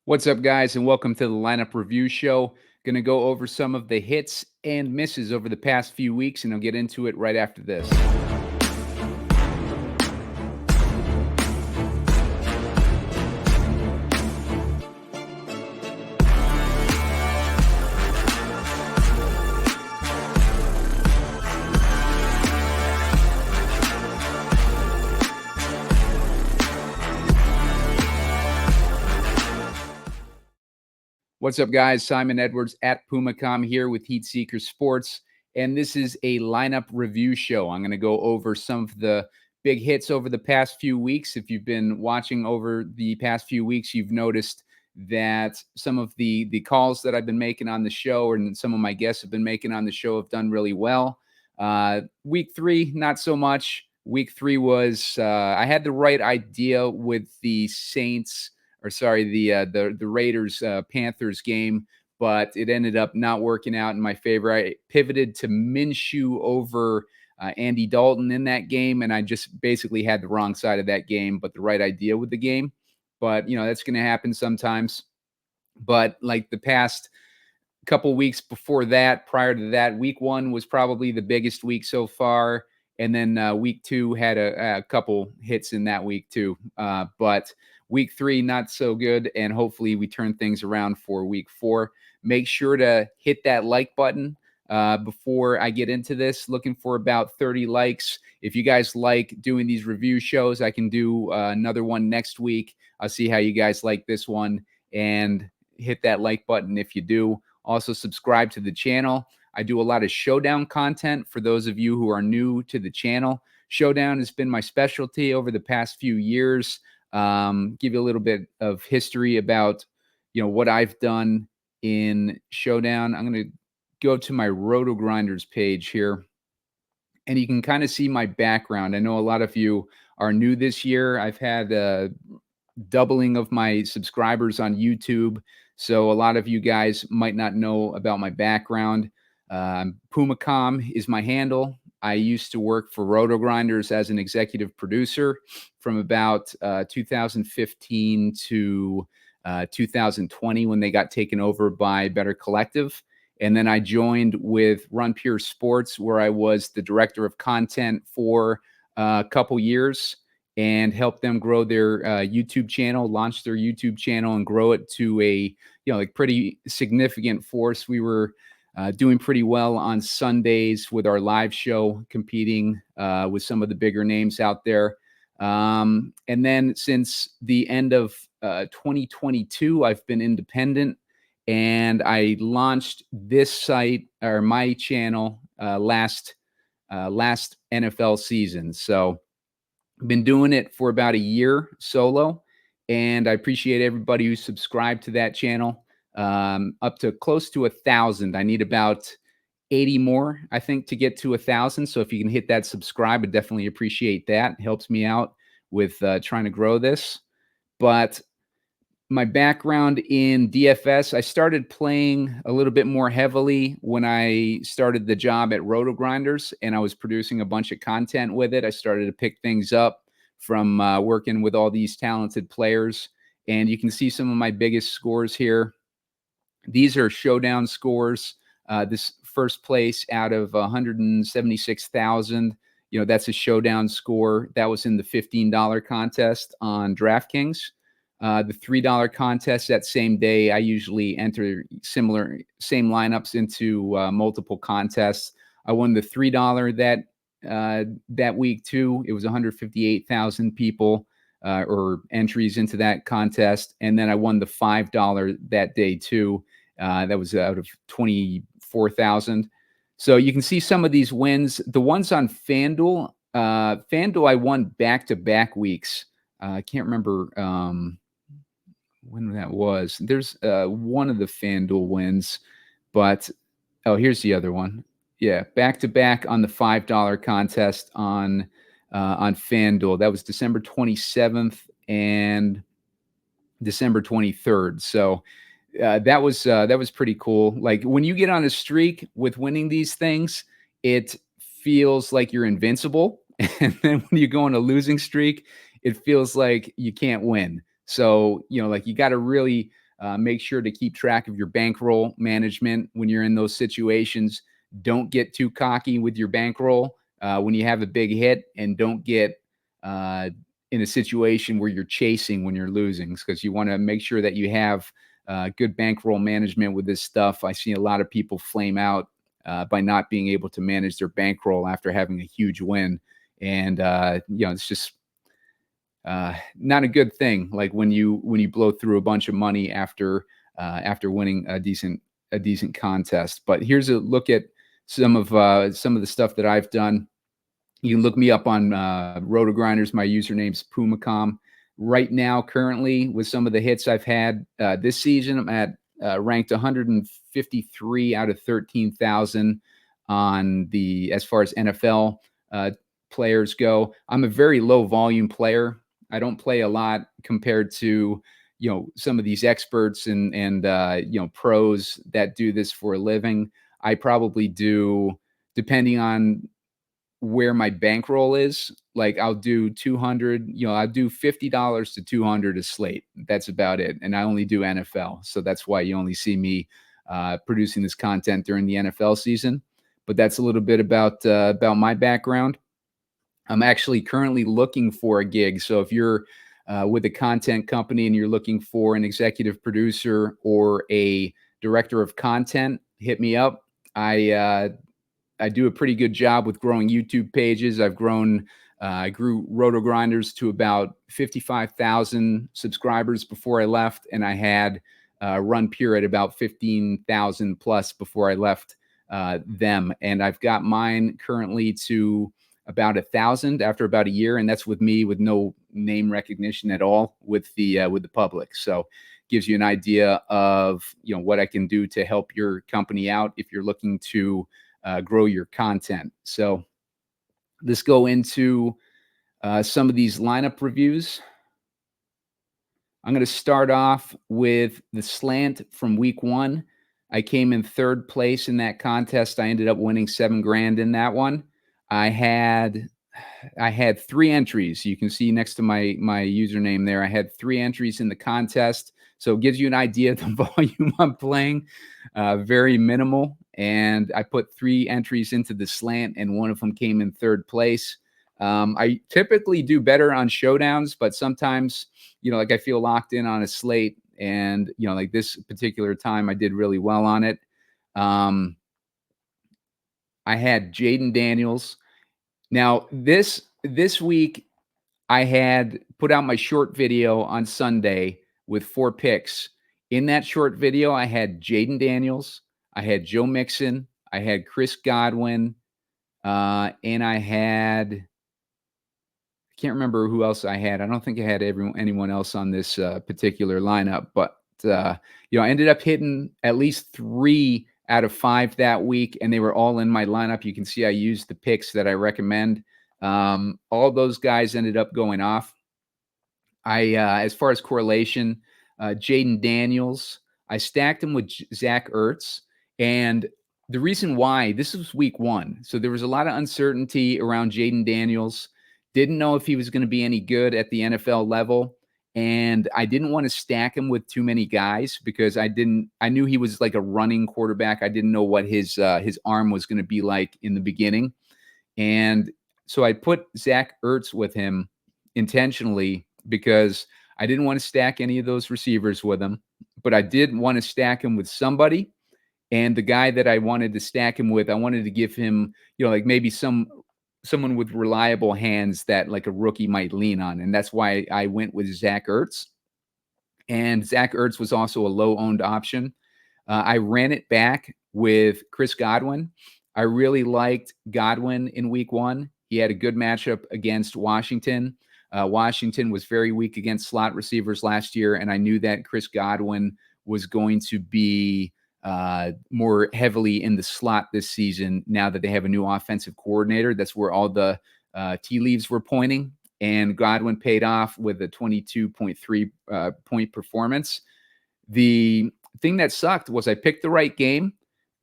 What's up, guys, and welcome to the Lineup Review Show. Going to go over some of the hits and misses over the past few weeks, and I'll get into it right after this. What's up, guys? Simon Edwards at PumaCom here with Heat Seeker Sports, and this is a lineup review show. I'm going to go over some of the big hits over the past few weeks. If you've been watching over the past few weeks, you've noticed that some of the calls that I've been making on the show and some of my guests have been making on the show have done really well. Week 3, not so much. Week 3 was I had the right idea with the Saints. The Raiders Panthers game, but it ended up not working out in my favor. I pivoted to Minshew over Andy Dalton in that game, and I just basically had the wrong side of that game, but the right idea with the game. But that's going to happen sometimes. But like the past couple weeks before that, prior to that, week 1 was probably the biggest week so far. And then week 2 had a couple hits in that week too. But week 3, not so good. And hopefully we turn things around for week 4. Make sure to hit that like button before I get into this. Looking for about 30 likes. If you guys like doing these review shows, I can do another one next week. I'll see how you guys like this one. And hit that like button if you do. Also, subscribe to the channel. I do a lot of Showdown content for those of you who are new to the channel. Showdown has been my specialty over the past few years. Give you a little bit of history about, what I've done in Showdown. I'm going to go to my Roto Grinders page here, and you can kind of see my background. I know a lot of you are new this year. I've had a doubling of my subscribers on YouTube, so a lot of you guys might not know about my background. PumaCom is my handle. I used to work for Roto Grinders as an executive producer from about 2015 to 2020 when they got taken over by Better Collective. And then I joined with Run Pure Sports, where I was the director of content for a couple years and helped them grow their YouTube channel, launch their YouTube channel, and grow it to a pretty significant force. We were doing pretty well on Sundays with our live show, competing with some of the bigger names out there. And then since the end of 2022, I've been independent, and I launched this site or my channel last NFL season. So I've been doing it for about a year solo, and I appreciate everybody who subscribed to that channel. Up to close to 1,000. I need about 80 more, I think, to get to 1,000. So if you can hit that subscribe, I definitely appreciate that. It helps me out with trying to grow this. But my background in DFS, I started playing a little bit more heavily when I started the job at Roto Grinders, and I was producing a bunch of content with it. I started to pick things up from working with all these talented players. And you can see some of my biggest scores here. These are Showdown scores. This first place out of 176,000, that's a Showdown score. That was in the $15 contest on Draftkings. The $3 contest that same day, I usually enter same lineups into multiple contests. I won the $3 that week too. It was 158,000 people or entries into that contest, and then I won the $5 that day too. That was out of 24,000. So you can see some of these wins. The ones on FanDuel, I won back-to-back weeks. I can't remember when that was. There's one of the FanDuel wins, but here's the other one. Yeah, back-to-back on the $5 contest on FanDuel. That was December 27th and December 23rd. So that was pretty cool. Like when you get on a streak with winning these things, it feels like you're invincible. And then when you go on a losing streak, it feels like you can't win. So, like you got to really Make sure to keep track of your bankroll management when you're in those situations. Don't get too cocky with your bankroll when you have a big hit, and don't get in a situation where you're chasing when you're losing, because you want to make sure that you have good bankroll management with this stuff. I see a lot of people flame out by not being able to manage their bankroll after having a huge win. And, it's just not a good thing. Like when you blow through a bunch of money after winning a decent contest. But here's a look at some of the stuff that I've done. You can look me up on RotoGrinders. My username's PumaCom. Right now, currently, with some of the hits I've had this season, I'm at ranked 153 out of 13,000 on as far as NFL players go. I'm a very low volume player. I don't play a lot compared to some of these experts and pros that do this for a living. I probably do, depending on where my bankroll is, like I'll do 200, I'll do $50 to 200 a slate. That's about it. And I only do NFL. So that's why you only see me producing this content during the NFL season. But that's a little bit about my background. I'm actually currently looking for a gig. So if you're with a content company and you're looking for an executive producer or a director of content, hit me up. I do a pretty good job with growing YouTube pages. I grew RotoGrinders to about 55,000 subscribers before I left, and I had Run Pure at about 15,000 plus before I left them. And I've got mine currently to about 1,000 after about a year, and that's with me with no name recognition at all with the public. So gives you an idea of what I can do to help your company out if you're looking to grow your content. So let's go into some of these lineup reviews. I'm going to start off with the slant from week 1. I came in 3rd place in that contest. I ended up winning $7,000 in that one. I had 3 entries. You can see next to my username there, I had 3 entries in the contest. So it gives you an idea of the volume I'm playing. Very minimal. And I put 3 entries into the slant, and one of them came in 3rd place. I typically do better on showdowns, but sometimes, like I feel locked in on a slate, and, like this particular time I did really well on it. I had Jaden Daniels. Now, this week, I had put out my short video on Sunday with 4 picks. In that short video, I had Jaden Daniels, I had Joe Mixon, I had Chris Godwin, and I can't remember who else I had. I don't think I had anyone else on this particular lineup, but I ended up hitting at least 3 out of 5 that week, and they were all in my lineup. You can see I used the picks that I recommend. All those guys ended up going off. As far as correlation, Jaden Daniels, I stacked him with Zach Ertz, and the reason why, this was week 1, so there was a lot of uncertainty around Jaden Daniels. Didn't know if he was going to be any good at the NFL level, and I didn't want to stack him with too many guys because I knew he was like a running quarterback. I didn't know what his arm was going to be like in the beginning, and so I put Zach Ertz with him intentionally because I didn't want to stack any of those receivers with him, but I did want to stack him with somebody. And the guy that I wanted to stack him with, I wanted to give him, like maybe someone with reliable hands that like a rookie might lean on. And that's why I went with Zach Ertz. And Zach Ertz was also a low-owned option. I ran it back with Chris Godwin. I really liked Godwin in week 1. He had a good matchup against Washington. Washington was very weak against slot receivers last year, and I knew that Chris Godwin was going to be more heavily in the slot this season now that they have a new offensive coordinator. That's where all the tea leaves were pointing, and Godwin paid off with a 22.3 point performance. The thing that sucked was I picked the right game,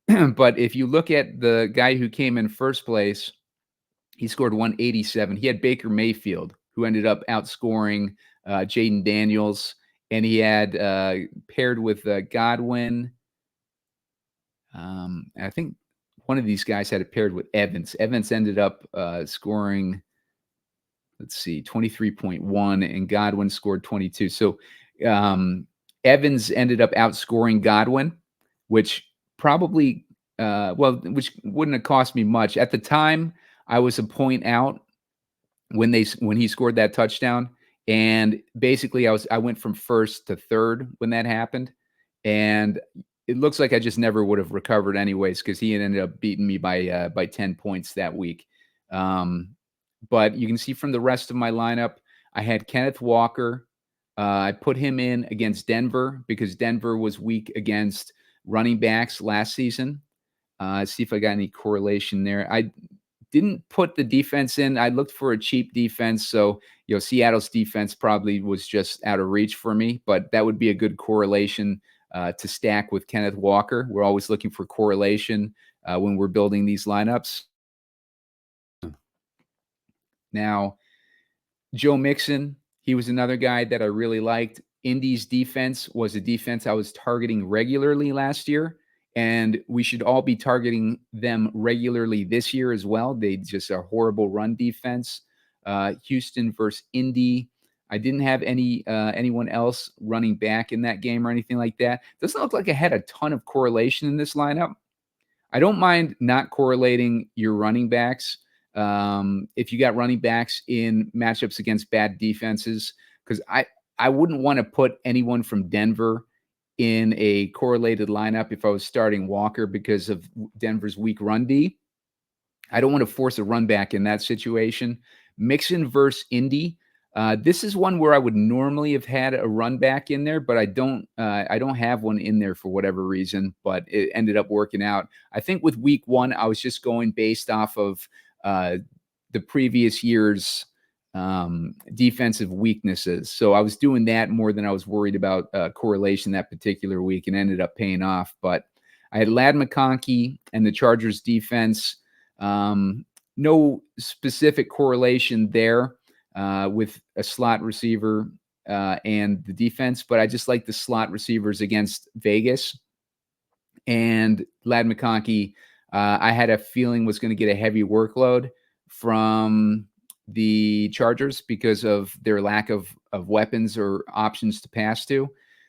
but if you look at the guy who came in first place, he scored 187. He had Baker Mayfield, who ended up outscoring Jaden Daniels, and he had paired with Godwin. I think one of these guys had it paired with Evans. Evans ended up scoring, let's see, 23.1, and Godwin scored 22. So Evans ended up outscoring Godwin, which probably, which wouldn't have cost me much. At the time, I was a point out when he scored that touchdown, and basically I went from first to third when that happened, and it looks like I just never would have recovered anyways because he ended up beating me by 10 points that week. But you can see from the rest of my lineup, I had Kenneth Walker. I put him in against Denver because Denver was weak against running backs last season. See if I got any correlation there. I didn't put the defense in. I looked for a cheap defense. So, Seattle's defense probably was just out of reach for me, but that would be a good correlation to stack with Kenneth Walker. We're always looking for correlation when we're building these lineups. Now, Joe Mixon, he was another guy that I really liked. Indy's defense was a defense I was targeting regularly last year, and we should all be targeting them regularly this year as well. They just are a horrible run defense. Houston versus Indy. I didn't have anyone else running back in that game or anything like that. Doesn't look like I had a ton of correlation in this lineup. I don't mind not correlating your running backs if you got running backs in matchups against bad defenses, because I wouldn't want to put anyone from Denver in a correlated lineup if I was starting Walker because of Denver's weak run D. I don't want to force a run back in that situation. Mixon versus Indy. This is one where I would normally have had a run back in there, but I don't have one in there for whatever reason, but it ended up working out. I think with week 1, I was just going based off of the previous year's defensive weaknesses. So I was doing that more than I was worried about correlation that particular week, and ended up paying off. But I had Ladd McConkey and the Chargers defense. No specific correlation there with a slot receiver and the defense, but I just like the slot receivers against Vegas. And Ladd McConkey, I had a feeling was going to get a heavy workload from the Chargers because of their lack of weapons or options to pass to.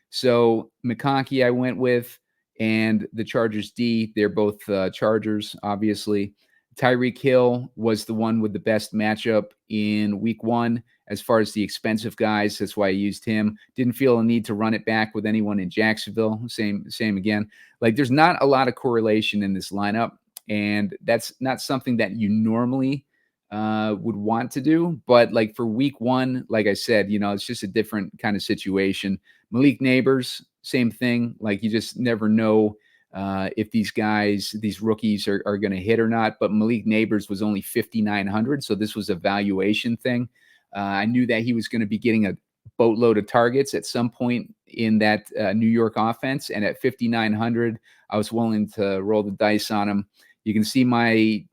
So McConkey I went with, and the Chargers D, they're both Chargers, obviously. Tyreek Hill was the one with the best matchup in week 1 as far as the expensive guys. That's why I used him. Didn't feel a need to run it back with anyone in Jacksonville. Same again. Like, there's not a lot of correlation in this lineup, and that's not something that you normally would want to do. But like for week 1, like I said, it's just a different kind of situation. Malik Neighbors, same thing. Like, you just never know if these rookies are going to hit or not. But Malik Neighbors was only 5,900, so this was a valuation thing. I knew that he was going to be getting a boatload of targets at some point in that New York offense, and at 5,900, I was willing to roll the dice on him. You can see my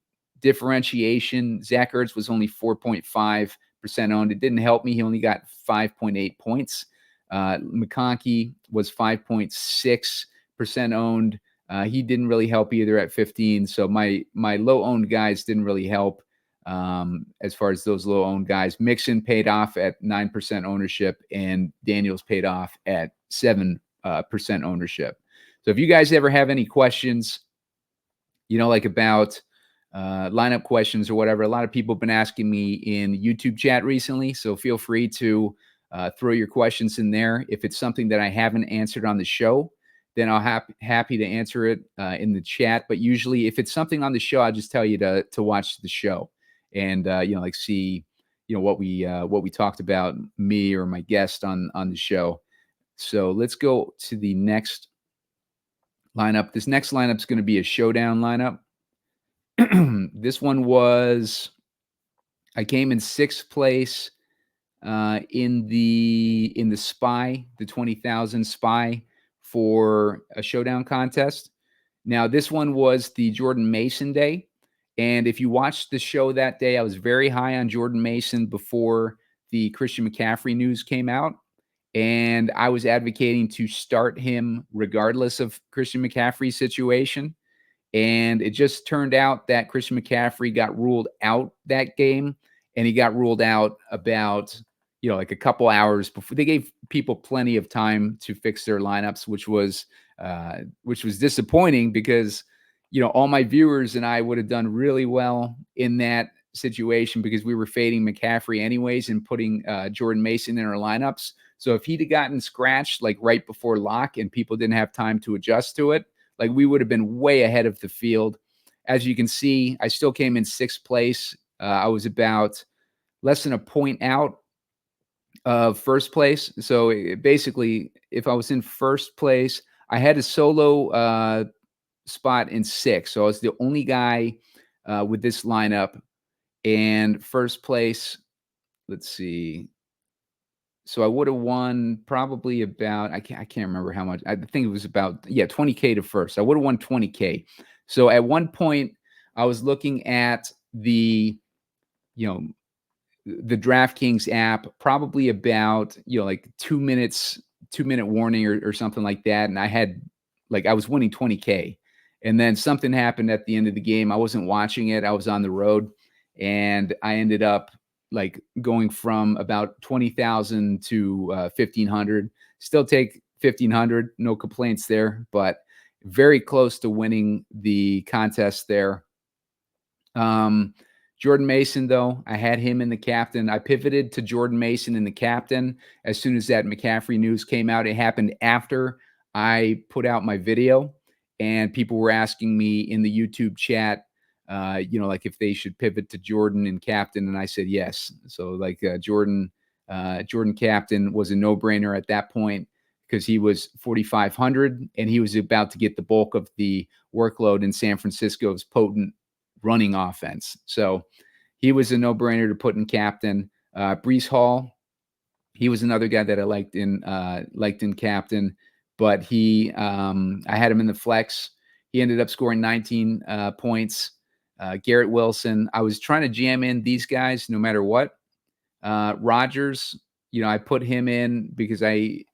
differentiation. Zach Ertz was only 4.5% owned. It didn't help me. He only got 5.8 points. McConkey was 5.6% owned. He didn't really help either at 15. So my low owned guys didn't really help as far as those low owned guys. Mixon paid off at 9% ownership, and Daniels paid off at 7% ownership. So if you guys ever have any questions, like about lineup questions or whatever, a lot of people have been asking me in YouTube chat recently. So feel free to throw your questions in there. If it's something that I haven't answered on the show, then I'll happy to answer it in the chat. But usually if it's something on the show, I'll just tell you to watch the show and, see, what we talked about, me or my guest on the show. So let's go to the next lineup. This next lineup is going to be a showdown lineup. This one I came in 6th place in the SPY, the 20,000 SPY for a showdown contest. Now, this one was the Jordan Mason day. And if you watched the show that day, I was very high on Jordan Mason before the Christian McCaffrey news came out. and I was advocating to start him regardless of Christian McCaffrey's situation. And it just turned out that Christian McCaffrey got ruled out that game, and he got ruled out about, like a couple hours before. They gave people plenty of time to fix their lineups, which was disappointing because, all my viewers and I would have done really well in that situation because we were fading McCaffrey anyways and putting Jordan Mason in our lineups. So if he'd have gotten scratched like right before lock and people didn't have time to adjust to it, like we would have been way ahead of the field. As you can see, I still came in sixth place. I was about less than a point out of first place. So basically, if I was in first place, I had a solo spot in sixth. So I was the only guy with this lineup. And first place, let's see. So I would have won probably about, I can't remember how much. I think it was about, 20K to first. I would have won 20K. So at one point I was looking at the Draftkings app, probably about, like 2-minute warning or something like that. And I was winning 20K. And then something happened at the end of the game. I wasn't watching it. I was on the road, and I ended up like going from about 20,000 to 1,500. Still take 1,500, no complaints there, but very close to winning the contest there. Jordan Mason, though, I had him in the captain. I pivoted to Jordan Mason in the captain as soon as that McCaffrey news came out. It happened after I put out my video, and people were asking me in the YouTube chat, like if they should pivot to Jordan and captain, and I said yes. So like Jordan captain was a no-brainer at that point because he was 4,500 and he was about to get the bulk of the workload in San Francisco's potent running offense. So he was a no-brainer to put in captain. Breece Hall, he was another guy that I liked in captain, but I had him in the flex. He ended up scoring 19 points. Garrett Wilson, I was trying to jam in these guys no matter what. Rodgers, I put him in because I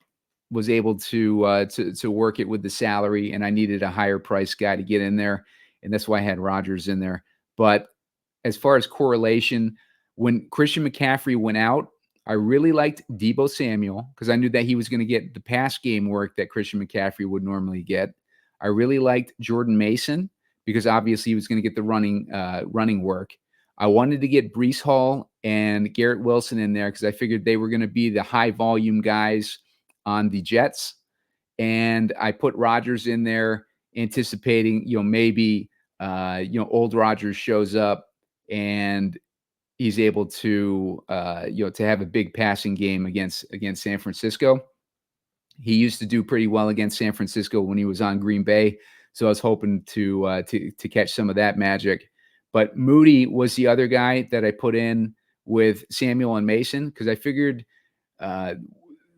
was able to work it with the salary, and I needed a higher price guy to get in there, and that's why I had Rodgers in there. But as far as correlation, when Christian McCaffrey went out, I really liked Deebo Samuel because I knew that he was going to get the pass game work that Christian McCaffrey would normally get. I really liked Jordan Mason because obviously he was going to get the running work. I wanted to get Breece Hall and Garrett Wilson in there because I figured they were going to be the high volume guys on the Jets. And I put Rodgers in there anticipating, maybe, old Rodgers shows up and he's able to, to have a big passing game against San Francisco. He used to do pretty well against San Francisco when he was on Green Bay. So I was hoping to catch some of that magic. But Moody was the other guy that I put in with Samuel and Mason because I figured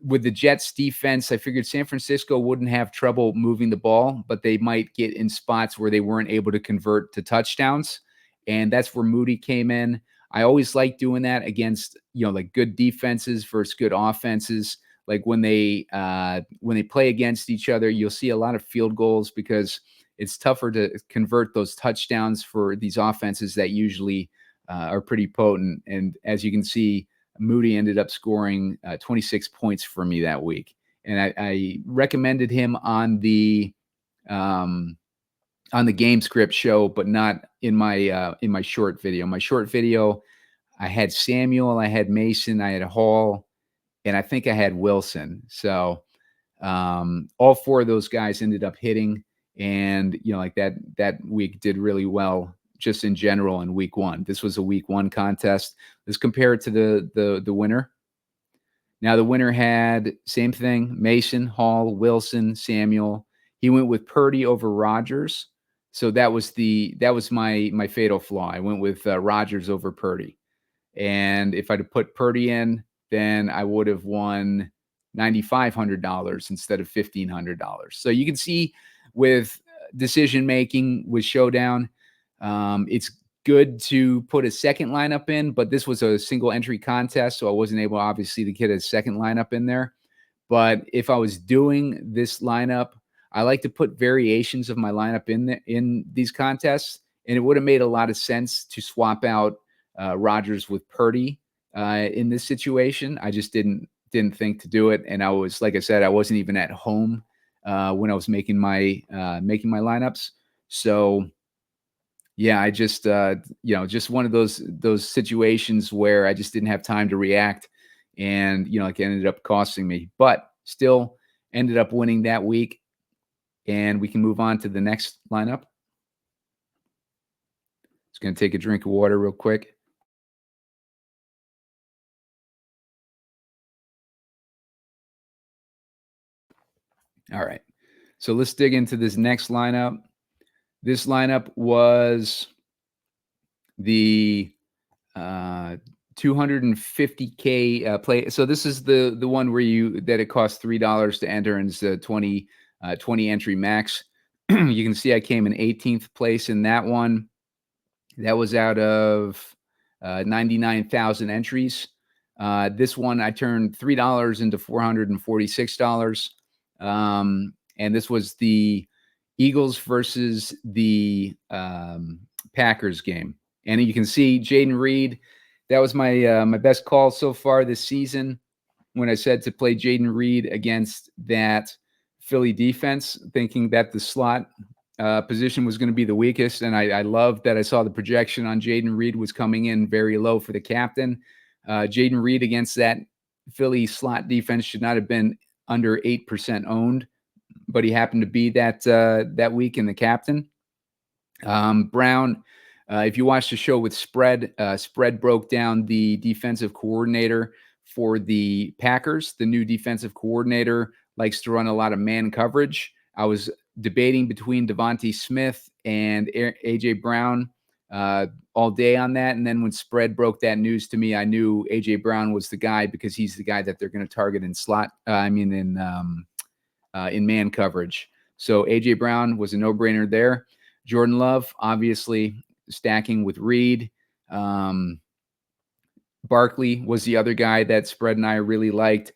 with the Jets defense, I figured San Francisco wouldn't have trouble moving the ball, but they might get in spots where they weren't able to convert to touchdowns. And that's where Moody came in. I always like doing that against, like good defenses versus good offenses. Like when they play against each other, you'll see a lot of field goals because it's tougher to convert those touchdowns for these offenses that usually are pretty potent. And as you can see, Moody ended up scoring 26 points for me that week. And I recommended him on the game script show, but not in my short video. My short video, I had Samuel, I had Mason, I had Hall, and I think I had Wilson. So all four of those guys ended up hitting, and like that week did really well just in general in week one. This was a week one contest. Let's compare it to the winner. Now the winner had same thing: Mason, Hall, Wilson, Samuel. He went with Purdy over Rodgers. So that was my fatal flaw. I went with Rodgers over Purdy. And if I'd have put Purdy in, then I would have won $9,500 instead of $1,500. So you can see with decision making with Showdown, it's good to put a second lineup in, but this was a single entry contest, so I wasn't able, obviously, to get a second lineup in there. But if I was doing this lineup, I like to put variations of my lineup in these contests, and it would have made a lot of sense to swap out Rodgers with Purdy in this situation. I just didn't think to do it, and I was, like I said, I wasn't even at home when I was making my lineups. So yeah, I just just one of those situations where I just didn't have time to react, and like, it ended up costing me, but still ended up winning that week. And we can move on to the next lineup. Just going to take a drink of water real quick. All right. So let's dig into this next lineup. This lineup was the 250K play. So this is the one where it costs $3 to enter, and it's a 20 entry max. You can see I came in 18th place in that one. That was out of 99,000 entries. This one I turned $3 into $446. And this was the Eagles versus the Packers game. And you can see Jaden Reed. That was my best call so far this season, when I said to play Jaden Reed against that Philly defense, thinking that the slot position was going to be the weakest. And I love that I saw the projection on Jaden Reed was coming in very low for the captain. Jaden Reed against that Philly slot defense should not have been under 8% owned, but he happened to be that week in the captain. Brown, if you watched the show with Spread broke down the defensive coordinator for the Packers. The new defensive coordinator likes to run a lot of man coverage. I was debating between Devontae Smith and A.J. Brown all day on that. And then when Spread broke that news to me, I knew A.J. Brown was the guy, because he's the guy that they're going to target in slot. In man coverage. So A.J. Brown was a no-brainer there. Jordan Love, obviously, stacking with Reed. Barkley was the other guy that Spread and I really liked.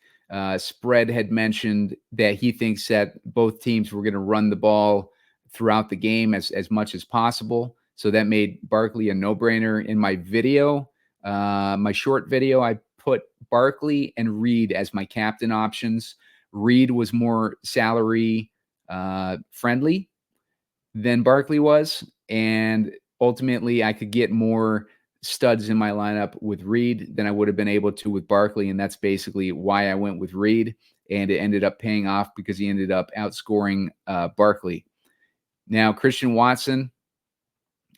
Spread had mentioned that he thinks that both teams were going to run the ball throughout the game as much as possible. So that made Barkley a no-brainer. In my video, my short video, I put Barkley and Reed as my captain options. Reed was more salary friendly than Barkley was, and ultimately I could get more studs in my lineup with Reed than I would have been able to with Barkley, and that's basically why I went with Reed, and it ended up paying off because he ended up outscoring Barkley. Now, Christian Watson,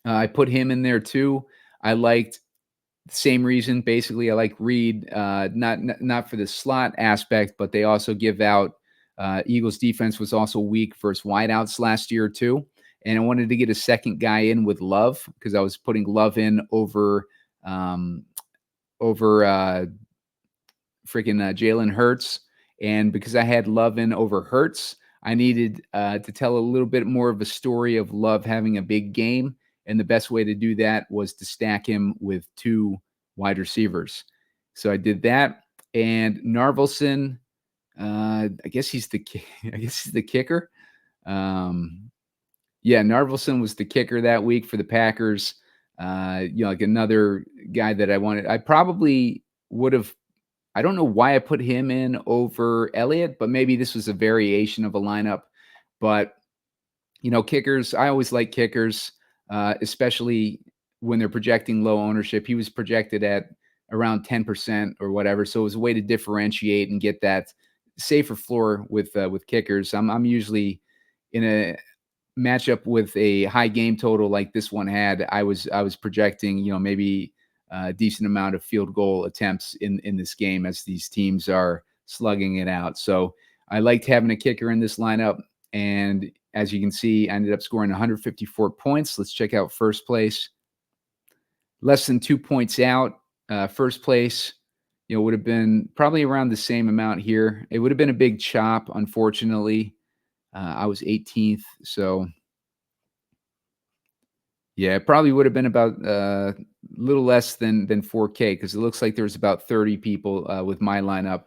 I put him in there too. I liked the same reason. Basically, I like Reed, not for the slot aspect, but they also give out Eagles defense was also weak versus wideouts last year too. And I wanted to get a second guy in with Love, because I was putting Love in over freaking Jalen Hurts. And because I had Love in over Hurts, I needed to tell a little bit more of a story of Love having a big game. And the best way to do that was to stack him with two wide receivers. So I did that. And Narvelson, I guess he's the kicker. Yeah, Narvelson was the kicker that week for the Packers. Like another guy that I wanted. I probably would have. I don't know why I put him in over Elliott, but maybe this was a variation of a lineup. But kickers, I always like kickers, especially when they're projecting low ownership. He was projected at around 10% or whatever, so it was a way to differentiate and get that safer floor with kickers. I'm usually in a matchup with a high game total like this one had. I was projecting, maybe a decent amount of field goal attempts in this game as these teams are slugging it out. So I liked having a kicker in this lineup, and as you can see, I ended up scoring 154 points. Let's check out first place. Less than 2 points out. First place, would have been probably around the same amount here. It would have been a big chop, unfortunately. I was 18th, so yeah, it probably would have been about a little less than 4K, because it looks like there's about 30 people with my lineup.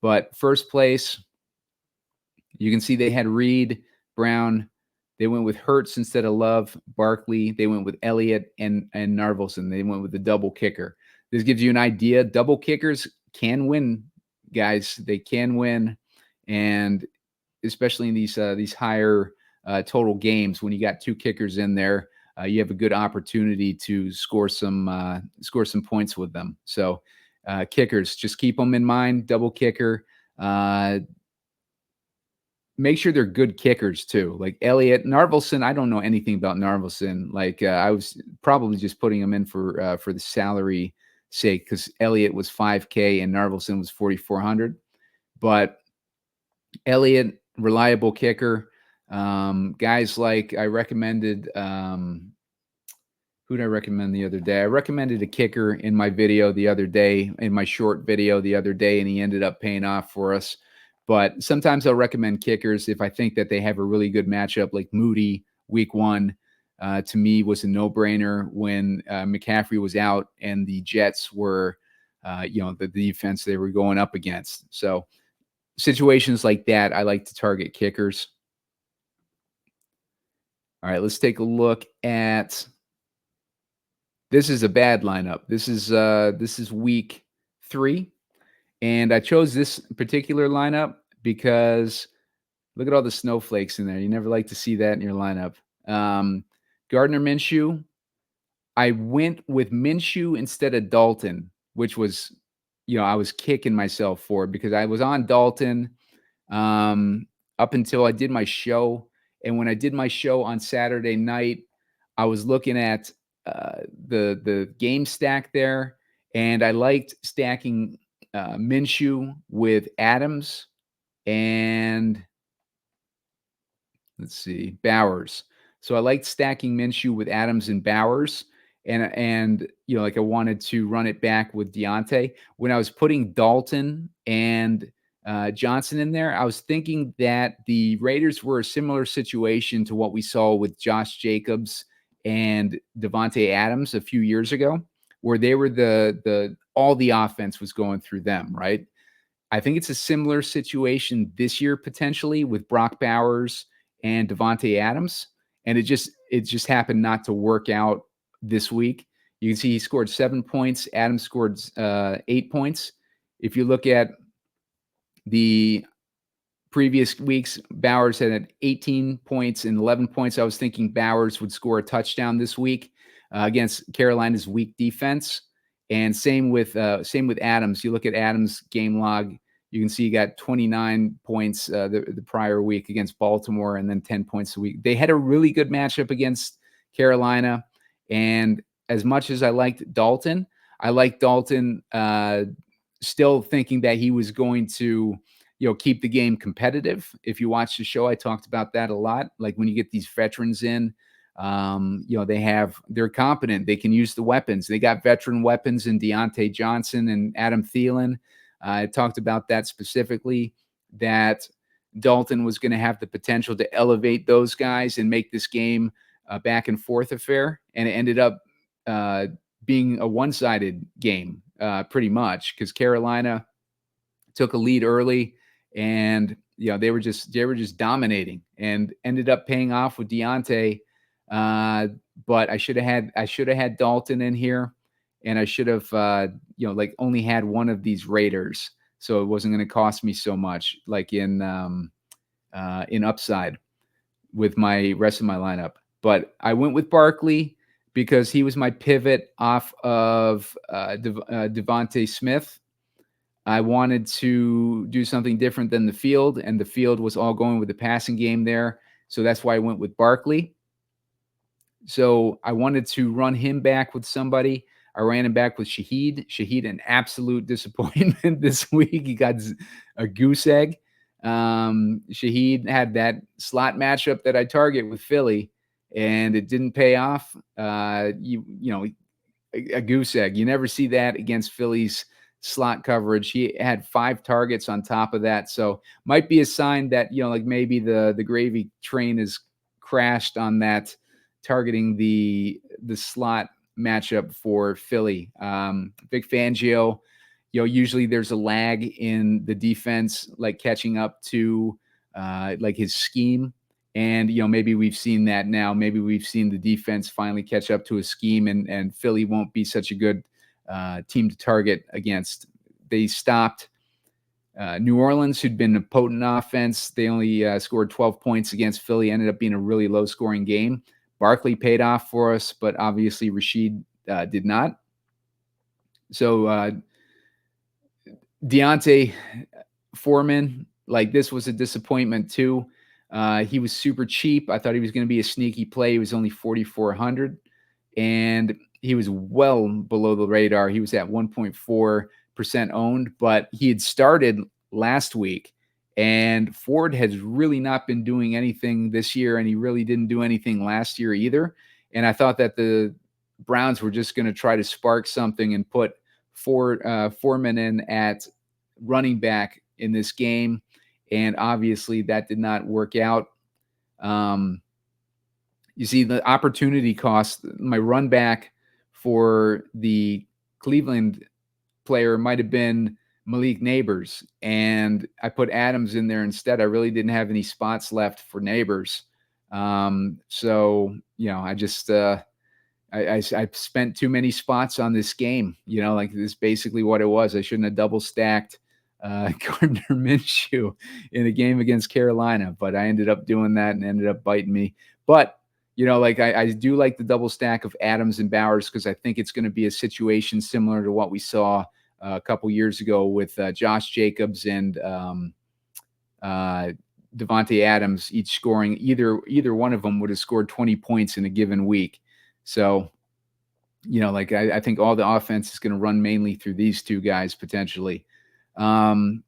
But first place, you can see they had Reed, Brown. They went with Hurts instead of Love. Barkley. They went with Elliott and Narvelson. They went with the double kicker. This gives you an idea. Double kickers can win, guys. They can win, and especially in these higher total games, when you got two kickers in there, you have a good opportunity to score some points with them. So kickers, just keep them in mind. Double kicker. Make sure they're good kickers too. Like Elliott, Narvelson. I don't know anything about Narvelson. Like I was probably just putting him in for the salary sake, because Elliott was $5K and Narvelson was $4,400. But Elliott, reliable kicker. Guys like I recommended. Who did I recommend the other day? I recommended a kicker in my video the other day, in my short video the other day, and he ended up paying off for us. But sometimes I'll recommend kickers if I think that they have a really good matchup, like Moody, week 1. To me, was a no-brainer when McCaffrey was out and the Jets were, the defense they were going up against. So situations like that, I like to target kickers. All right, let's take a look at. This is a bad lineup. This is week 3, and I chose this particular lineup because look at all the snowflakes in there. You never like to see that in your lineup. Gardner Minshew. I went with Minshew instead of Dalton, which was, I was kicking myself for, because I was on Dalton up until I did my show. And when I did my show on Saturday night, I was looking at the game stack there, and I liked stacking Minshew with Adams and let's see, Bowers. So I liked stacking Minshew with Adams and Bowers, and like I wanted to run it back with Deontay. When I was putting Dalton and Johnson in there, I was thinking that the Raiders were a similar situation to what we saw with Josh Jacobs and Devontae Adams a few years ago, where they were all the offense was going through them, right? I think it's a similar situation this year potentially with Brock Bowers and Devontae Adams, and it just happened not to work out this week. You can see he scored 7 points. Adams scored 8 points. If you look at the previous weeks, Bowers had 18 points and 11 points. I was thinking Bowers would score a touchdown this week against Carolina's weak defense. And same with Adams. You look at Adams' game log, you can see he got 29 points the prior week against Baltimore, and then 10 points a week. They had a really good matchup against Carolina. And as much as I liked Dalton, still thinking that he was going to keep the game competitive. If you watch the show, I talked about that a lot. Like when you get these veterans in, they're competent. They can use the weapons. They got veteran weapons in Deontay Johnson and Adam Thielen. I talked about that specifically, that Dalton was going to have the potential to elevate those guys and make this game a back and forth affair. And it ended up being a one-sided game pretty much, because Carolina took a lead early, and they were just dominating, and ended up paying off with Deontay. But I should have had Dalton in here, and I should have only had one of these Raiders, so it wasn't going to cost me so much, like in upside with my rest of my lineup. But I went with Barkley because he was my pivot off of Devontae Smith. I wanted to do something different than the field, and the field was all going with the passing game there. So that's why I went with Barkley. So I wanted to run him back with somebody. I ran him back with Shaheed. Shaheed, an absolute disappointment this week. He got a goose egg. Shaheed had that slot matchup that I target with Philly, and it didn't pay off. A goose egg. You never see that against Philly's slot coverage. He had 5 targets on top of that. So might be a sign that, maybe the gravy train is crashed on that, targeting the slot matchup for Philly. Vic Fangio, Usually there's a lag in the defense, like catching up to like his scheme. And, maybe we've seen that now. Maybe we've seen the defense finally catch up to a scheme, and Philly won't be such a good team to target against. They stopped New Orleans, who'd been a potent offense. They only scored 12 points against Philly, ended up being a really low scoring game. Barkley paid off for us, but obviously Rashid did not. So Deontay Foreman, like, this was a disappointment too. He was super cheap. I thought he was going to be a sneaky play. He was only 4,400, and he was well below the radar. He was at 1.4% owned, but he had started last week, and Ford has really not been doing anything this year, and he really didn't do anything last year either. And I thought that the Browns were just going to try to spark something and put Foreman in at running back in this game, and obviously that did not work out. You see the opportunity cost. My run back for the Cleveland player might have been Malik Neighbors, and I put Adams in there instead. I really didn't have any spots left for Neighbors. So, I just I spent too many spots on this game. Like, this is basically what it was. I shouldn't have double stacked Gardner Minshew in a game against Carolina, but I ended up doing that and ended up biting me. But like, I do like the double stack of Adams and Bowers, because I think it's going to be a situation similar to what we saw a couple years ago with Josh Jacobs and Devontae Adams, each scoring either one of them would have scored 20 points in a given week. So, like, I think all the offense is going to run mainly through these two guys potentially. Let's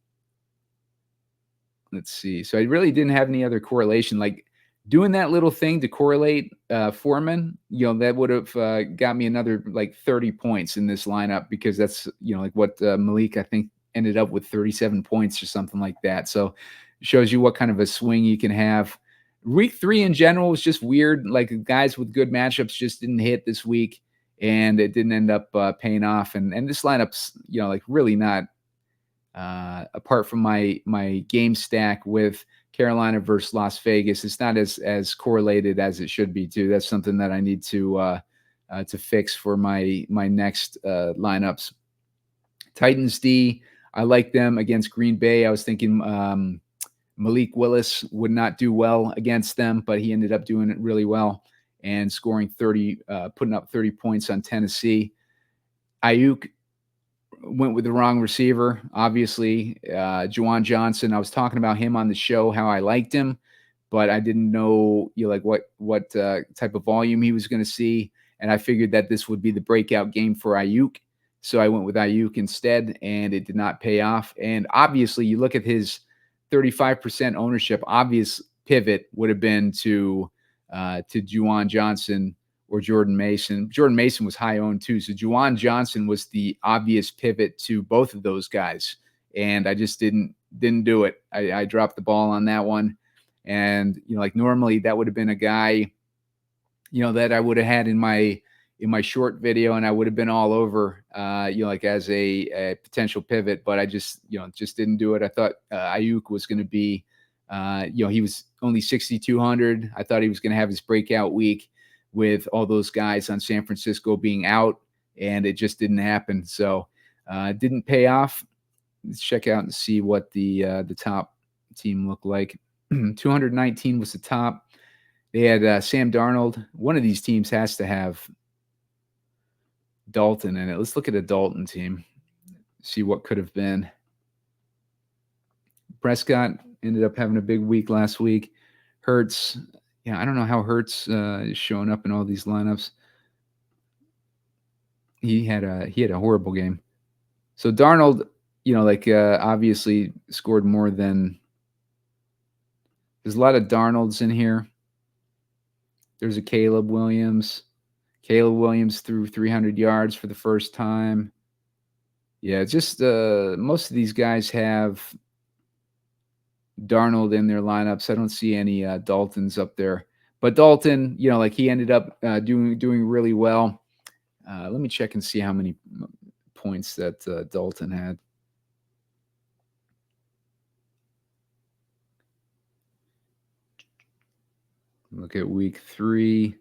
see. So I really didn't have any other correlation. Like, doing that little thing to correlate Foreman, that would have got me another like 30 points in this lineup, because that's, like what Malik, I think, ended up with 37 points or something like that. So it shows you what kind of a swing you can have. Week 3 in general was just weird. Like, guys with good matchups just didn't hit this week, and it didn't end up paying off. And this lineup's, like, really not apart from my game stack with Carolina versus Las Vegas, it's not as correlated as it should be too. That's something that I need to fix for my next lineups. Titans D, I like them against Green Bay. I was thinking Malik Willis would not do well against them, but he ended up doing it really well and scoring putting up 30 points on Tennessee. Ayuk went with the wrong receiver, obviously. Juwan Johnson, I was talking about him on the show, how I liked him, but I didn't know like what type of volume he was going to see, and I figured that this would be the breakout game for Ayuk, so I went with Ayuk instead, and it did not pay off. And obviously, you look at his 35% ownership, obvious pivot would have been to Juwan Johnson or Jordan Mason. Jordan Mason was high owned too. So Juwan Johnson was the obvious pivot to both of those guys. And I just didn't do it. I dropped the ball on that one. And, like, normally that would have been a guy, that I would have had in my short video, and I would have been all over, like, as a potential pivot, but I just didn't do it. I thought Ayuk was going to be, he was only 6,200. I thought he was going to have his breakout week with all those guys on San Francisco being out, and it just didn't happen. So it didn't pay off. Let's check out and see what the top team looked like. 219 was the top. They had Sam Darnold. One of these teams has to have Dalton in it. Let's look at a Dalton team, see what could have been. Prescott ended up having a big week last week. Hurts, I don't know how Hurts is showing up in all these lineups. He had a horrible game. So Darnold, obviously scored more than. There's a lot of Darnolds in here. There's a Caleb Williams. Caleb Williams threw 300 yards for the first time. Yeah, just most of these guys have Darnold in their lineups. I don't see any Daltons up there. But Dalton, he ended up doing really well. Let me check and see how many points that Dalton had. Look at week 3.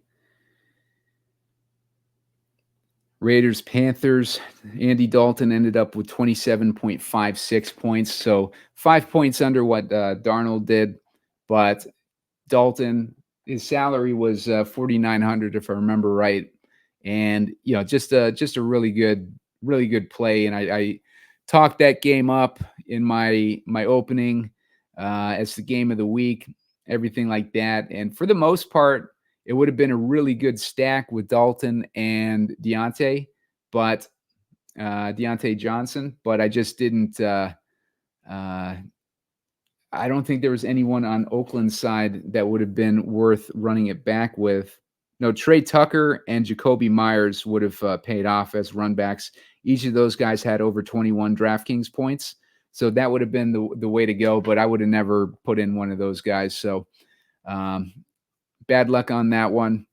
Raiders, Panthers. Andy Dalton ended up with 27.56 points. So 5 points under what Darnold did. But Dalton, his salary was $4,900 if I remember right. And, just a really good play. And I talked that game up in my opening as the game of the week, everything like that. And for the most part, it would have been a really good stack with Dalton and Deontay Johnson, but I just didn't. I don't think there was anyone on Oakland's side that would have been worth running it back with. No, Trey Tucker and Jacoby Myers would have paid off as runbacks. Each of those guys had over 21 Draftkings points, so that would have been the way to go. But I would have never put in one of those guys. So bad luck on that one.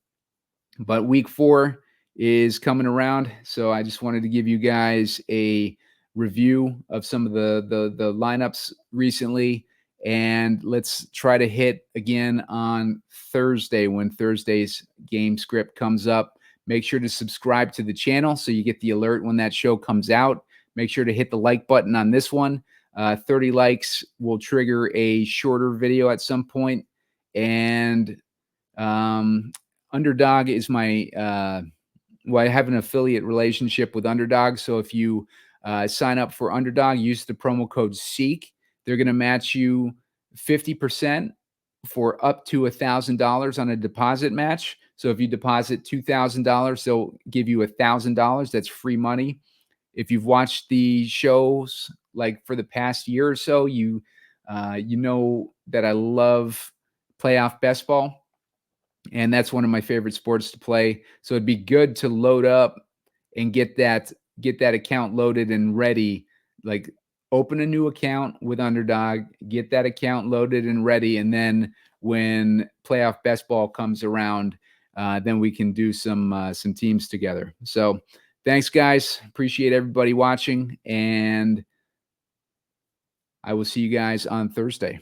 But week 4 is coming around, so I just wanted to give you guys a review of some of the lineups recently, and let's try to hit again on Thursday when Thursday's game script comes up. Make sure to subscribe to the channel so you get the alert when that show comes out. Make sure to hit the like button on this one. 30 likes will trigger a shorter video at some point, and Underdog is my I have an affiliate relationship with Underdog. So if you sign up for Underdog, use the promo code SEEK. They're going to match you 50% for up to $1,000 on a deposit match. So if you deposit $2,000, they'll give you $1,000. That's free money. If you've watched the shows like for the past year or so, you know that I love playoff best ball. And that's one of my favorite sports to play. So it'd be good to load up and get that account loaded and ready. Like open a new account with Underdog, get that account loaded and ready. And then when playoff best ball comes around, then we can do some teams together. So thanks, guys. Appreciate everybody watching. And I will see you guys on Thursday.